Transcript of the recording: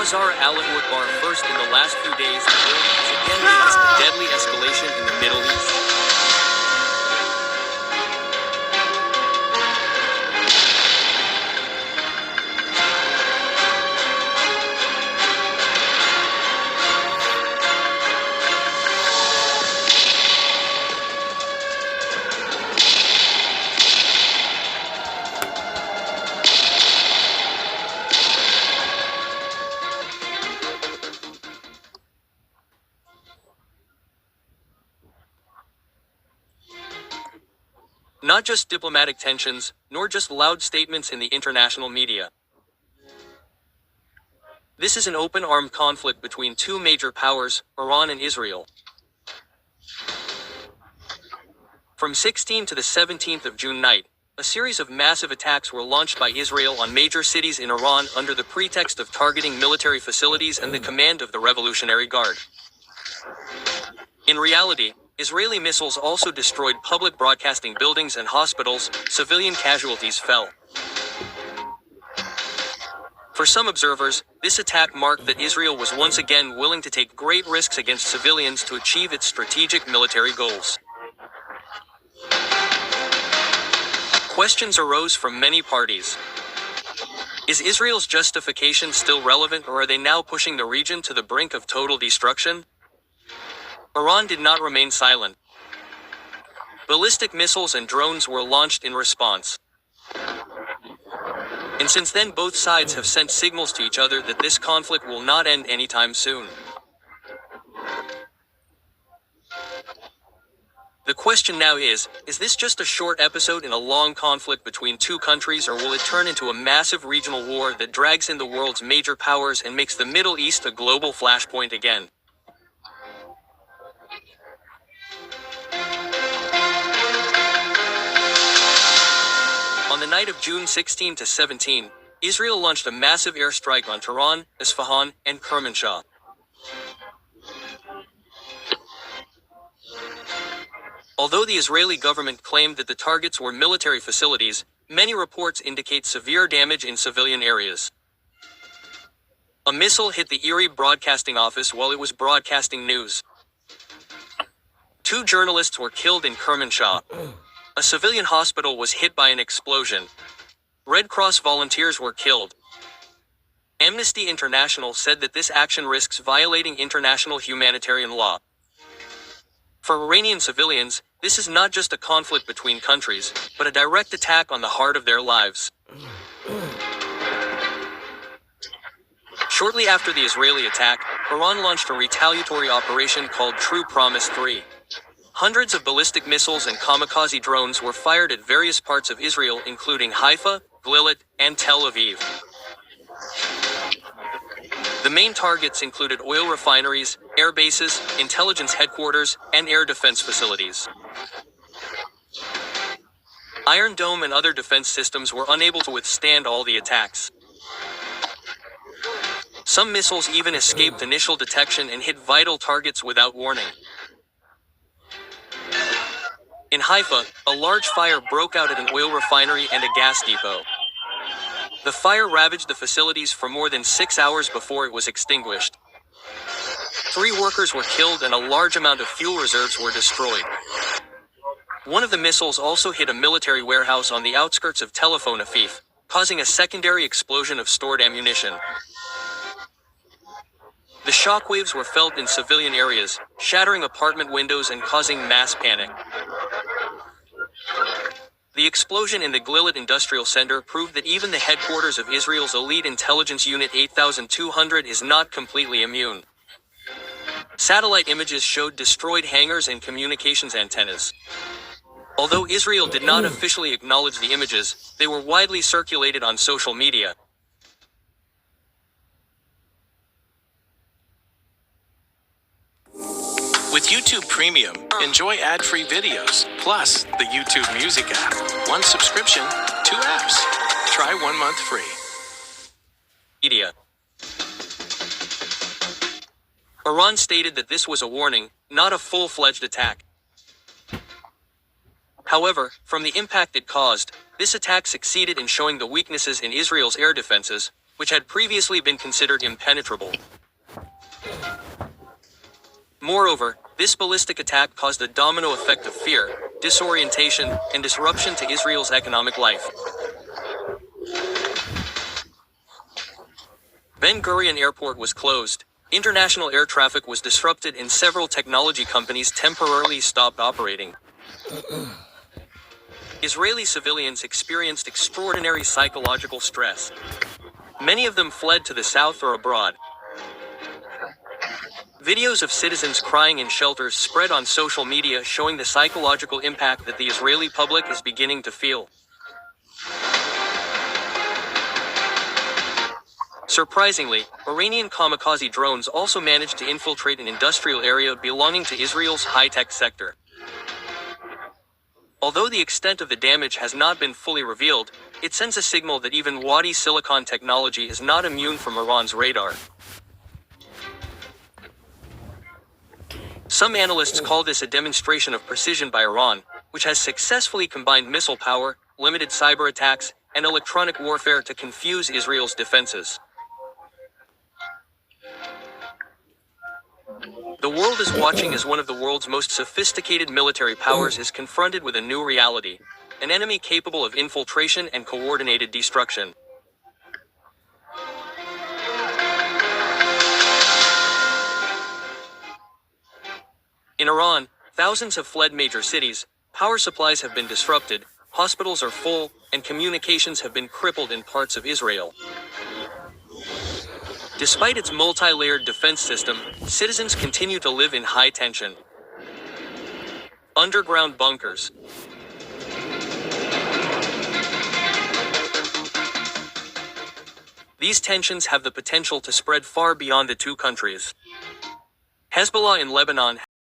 Azar al-Akbar. First, in the last few days, the world has again witnessed a deadly escalation in the Middle East. Not just diplomatic tensions, nor just loud statements in the international media. This is an open armed conflict between two major powers, Iran and Israel. From 16th to the 17th of June night, a series of massive attacks were launched by Israel on major cities in Iran under the pretext of targeting military facilities and the command of the Revolutionary Guard. In reality, Israeli missiles also destroyed public broadcasting buildings and hospitals. Civilian casualties fell. For some observers, this attack marked that Israel was once again willing to take great risks against civilians to achieve its strategic military goals. Questions arose from many parties. Is Israel's justification still relevant, or are they now pushing the region to the brink of total destruction? Iran did not remain silent. Ballistic missiles and drones were launched in response. And since then, both sides have sent signals to each other that this conflict will not end anytime soon. The question now is this just a short episode in a long conflict between two countries, or will it turn into a massive regional war that drags in the world's major powers and makes the Middle East a global flashpoint again? On the night of June 16 to 17, Israel launched a massive airstrike on Tehran, Isfahan, and Kermanshah. Although the Israeli government claimed that the targets were military facilities, many reports indicate severe damage in civilian areas. A missile hit the IRI broadcasting office while it was broadcasting news. 2 journalists were killed in Kermanshah. A civilian hospital was hit by an explosion. Red Cross volunteers were killed. Amnesty International said that this action risks violating international humanitarian law. For Iranian civilians, this is not just a conflict between countries, but a direct attack on the heart of their lives. Shortly after the Israeli attack, Iran launched a retaliatory operation called True Promise 3. Hundreds of ballistic missiles and kamikaze drones were fired at various parts of Israel, including Haifa, Glilot, and Tel Aviv. The main targets included oil refineries, air bases, intelligence headquarters, and air defense facilities. Iron Dome and other defense systems were unable to withstand all the attacks. Some missiles even escaped initial detection and hit vital targets without warning. In Haifa, a large fire broke out at an oil refinery and a gas depot. The fire ravaged the facilities for more than 6 hours before it was extinguished. 3 workers were killed and a large amount of fuel reserves were destroyed. One of the missiles also hit a military warehouse on the outskirts of Tel Aviv, causing a secondary explosion of stored ammunition. The shockwaves were felt in civilian areas, shattering apartment windows and causing mass panic. The explosion in the Glilot Industrial Center proved that even the headquarters of Israel's elite intelligence unit 8200 is not completely immune. Satellite images showed destroyed hangars and communications antennas. Although Israel did not officially acknowledge the images, they were widely circulated on social media. With YouTube Premium, enjoy ad-free videos, plus the YouTube Music app. 1 subscription, 2 apps. Try 1 month free. Media. Iran stated that this was a warning, not a full-fledged attack. However, from the impact it caused, this attack succeeded in showing the weaknesses in Israel's air defenses, which had previously been considered impenetrable. Moreover, this ballistic attack caused a domino effect of fear, disorientation, and disruption to Israel's economic life. Ben Gurion Airport was closed, international air traffic was disrupted, and several technology companies temporarily stopped operating. Israeli civilians experienced extraordinary psychological stress. Many of them fled to the south or abroad. Videos of citizens crying in shelters spread on social media, showing the psychological impact that the Israeli public is beginning to feel. Surprisingly, Iranian kamikaze drones also managed to infiltrate an industrial area belonging to Israel's high-tech sector. Although the extent of the damage has not been fully revealed, it sends a signal that even Wadi Silicon technology is not immune from Iran's radar. Some analysts call this a demonstration of precision by Iran, which has successfully combined missile power, limited cyber attacks, and electronic warfare to confuse Israel's defenses. The world is watching as one of the world's most sophisticated military powers is confronted with a new reality, an enemy capable of infiltration and coordinated destruction. In Iran, thousands have fled major cities, power supplies have been disrupted, hospitals are full, and communications have been crippled in parts of Israel. Despite its multi-layered defense system, citizens continue to live in high tension. Underground bunkers. These tensions have the potential to spread far beyond the two countries. Hezbollah in Lebanon